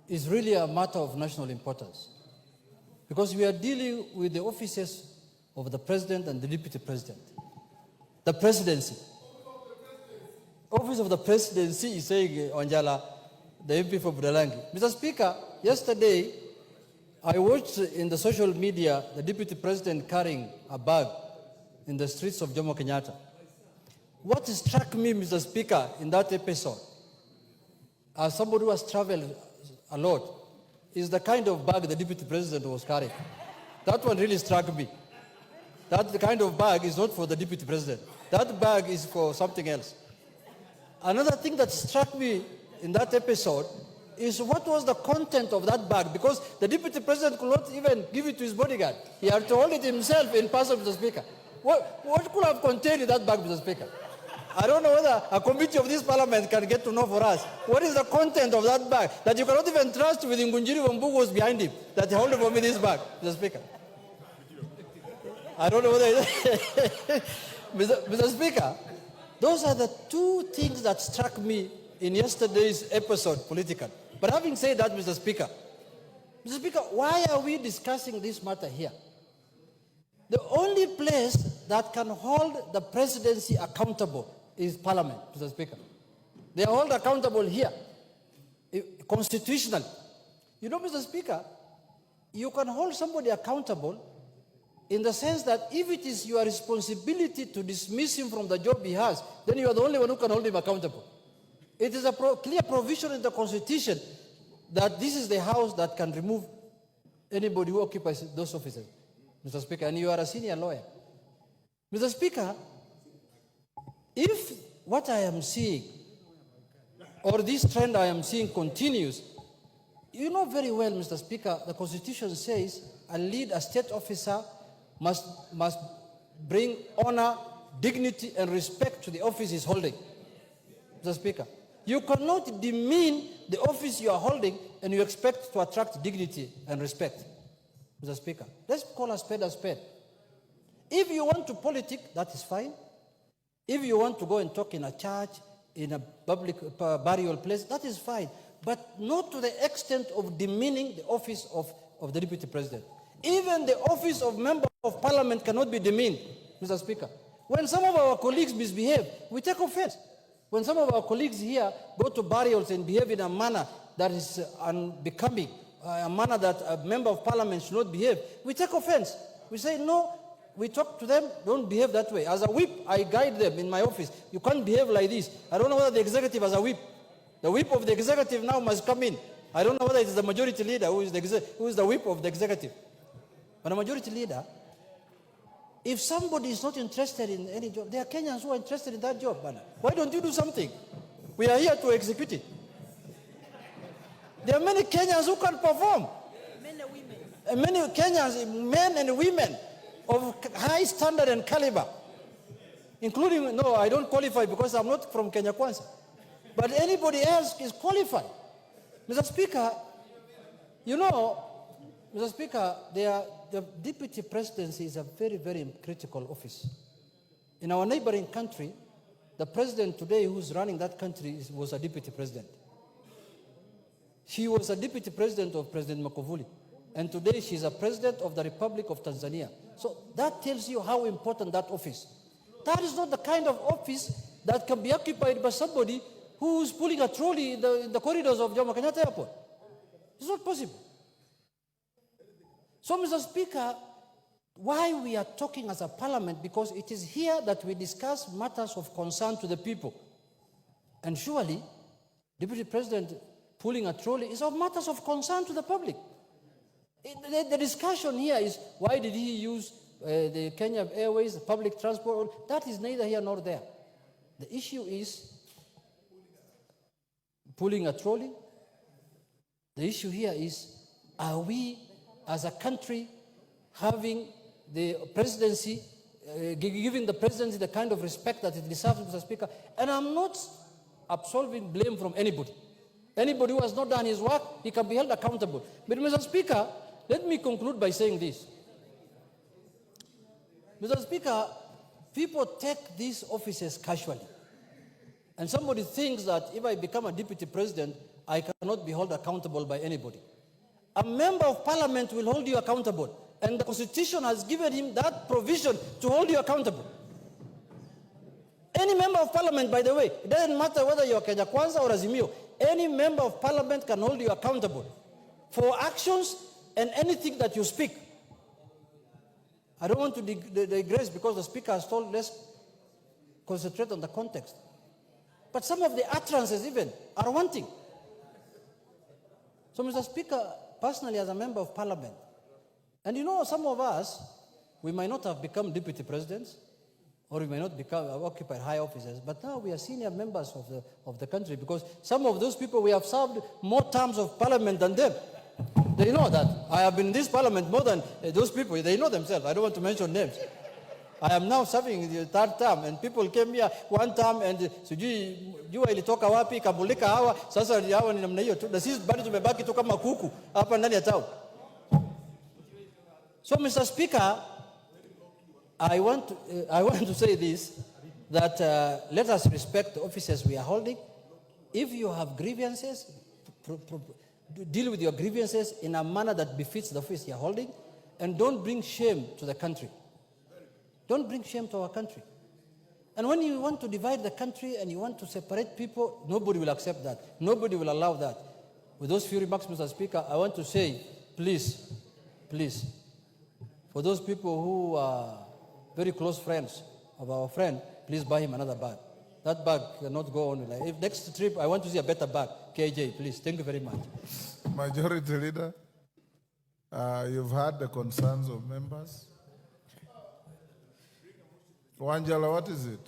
is really a matter of national importance, because we are dealing with the offices of the president and the deputy president. The presidency. Office of the presidency is saying, Onjala, the MP for Budalangi. Mr. Speaker, yesterday I watched in the social media the deputy president carrying a bag in the streets of Jomo Kenyatta. What struck me, Mr. Speaker, in that episode, as somebody who has traveled a lot, is the kind of bag the deputy president was carrying. That one really struck me. That kind of bag is not for the deputy president. That bag is for something else. Another thing that struck me in that episode is what was the content of that bag, because the deputy president could not even give it to his bodyguard. He had to hold it himself in person, Mr. Speaker. What could have contained in that bag, Mr. Speaker? I don't know whether a committee of this parliament can get to know for us. What is the content of that bag that you cannot even trust with Ngunjiri Wambugu was behind him, that he held for me this bag, Mr. Speaker? I don't know whether Mr. Speaker, those are the two things that struck me in yesterday's episode politically. But having said that, Mr. Speaker, why are we discussing this matter here? The only place that can hold the presidency accountable is Parliament, Mr. Speaker. They are held accountable here, constitutionally. You know, Mr. Speaker, you can hold somebody accountable in the sense that if it is your responsibility to dismiss him from the job he has, then you are the only one who can hold him accountable. It is a clear provision in the Constitution that this is the house that can remove anybody who occupies those offices, Mr. Speaker, and you are a senior lawyer. Mr. Speaker, if what I am seeing, or this trend I am seeing continues, you know very well, Mr. Speaker, the Constitution says a state officer must bring honor, dignity, and respect to the office he's holding. Mr. Speaker, you cannot demean the office you are holding and you expect to attract dignity and respect. Mr. Speaker, let's call a spade a spade. If you want to politic, that is fine. If you want to go and talk in a church, in a public burial place, that is fine. But not to the extent of demeaning the office of the deputy president. Even the office of member of parliament cannot be demeaned, Mr. Speaker. When some of our colleagues misbehave, we take offense. When some of our colleagues here go to burials and behave in a manner that is unbecoming, a manner that a member of parliament should not behave, we take offense. We say, no, we talk to them, don't behave that way. As a whip, I guide them in my office. You can't behave like this. I don't know whether the executive has a whip. The whip of the executive now must come in. I don't know whether it is the majority leader who is the whip of the executive. But a majority leader, if somebody is not interested in any job, there are Kenyans who are interested in that job. Why don't you do something? We are here to execute it. There are many Kenyans who can perform. Men and women. Many Kenyans, men and women of high standard and caliber, including, no, I don't qualify because I'm not from Kenya Kwanza. But anybody else is qualified. Mr. Speaker, you know, Mr. Speaker, the deputy presidency is a very, very critical office. In our neighboring country, the president today who's running that country was a deputy president. She was a deputy president of President Magufuli. And today she's a president of the Republic of Tanzania. So that tells you how important that office. That is not the kind of office that can be occupied by somebody who's pulling a trolley in the corridors of Jomo Kenyatta Airport. It's not possible. So, Mr. Speaker, why we are talking as a parliament, because it is here that we discuss matters of concern to the people. And surely, Deputy President pulling a trolley is of matters of concern to the public. The discussion here is, why did he use the Kenya Airways, the public transport? That is neither here nor there. The issue is pulling a trolley. The issue here is, are we as a country having the presidency, giving the presidency the kind of respect that it deserves, Mr. Speaker? And I'm not absolving blame from anybody. Anybody who has not done his work, he can be held accountable. But Mr. Speaker, let me conclude by saying this. Mr. Speaker, people take these offices casually. And somebody thinks that if I become a deputy president, I cannot be held accountable by anybody. A member of parliament will hold you accountable. And the Constitution has given him that provision to hold you accountable. Any member of parliament, by the way, it doesn't matter whether you're Kenya Kwanza or Azimio, any member of parliament can hold you accountable for actions and anything that you speak. I don't want to digress because the speaker has told let's concentrate on the context. But some of the utterances even are wanting. So, Mr. Speaker, personally as a member of parliament, and you know, some of us, we might not have become deputy presidents, or we may not occupy high offices, but now we are senior members of the country because some of those people, we have served more terms of parliament than them. They know that. I have been in this parliament more than those people. They know themselves. I don't want to mention names. I am now serving the third term, and people came here one term and sijui jua ilitoka wapi kabulika hawa sasa hawa ni namna hiyo tu, na sisi bado tumebaki tu kama kuku hapa ndani ya town. So, Mr. Speaker, I want to say this, that let us respect the offices we are holding. If you have grievances, deal with your grievances in a manner that befits the office you are holding, and don't bring shame to the country. Don't bring shame to our country. And when you want to divide the country and you want to separate people, nobody will accept that. Nobody will allow that. With those few remarks, Mr. Speaker, I want to say, please, for those people who are very close friends of our friend, please buy him another bag. That bag cannot go on. If next trip, I want to see a better bag. KJ, please. Thank you very much. Majority Leader, you've heard the concerns of members. Wanjala, what is it?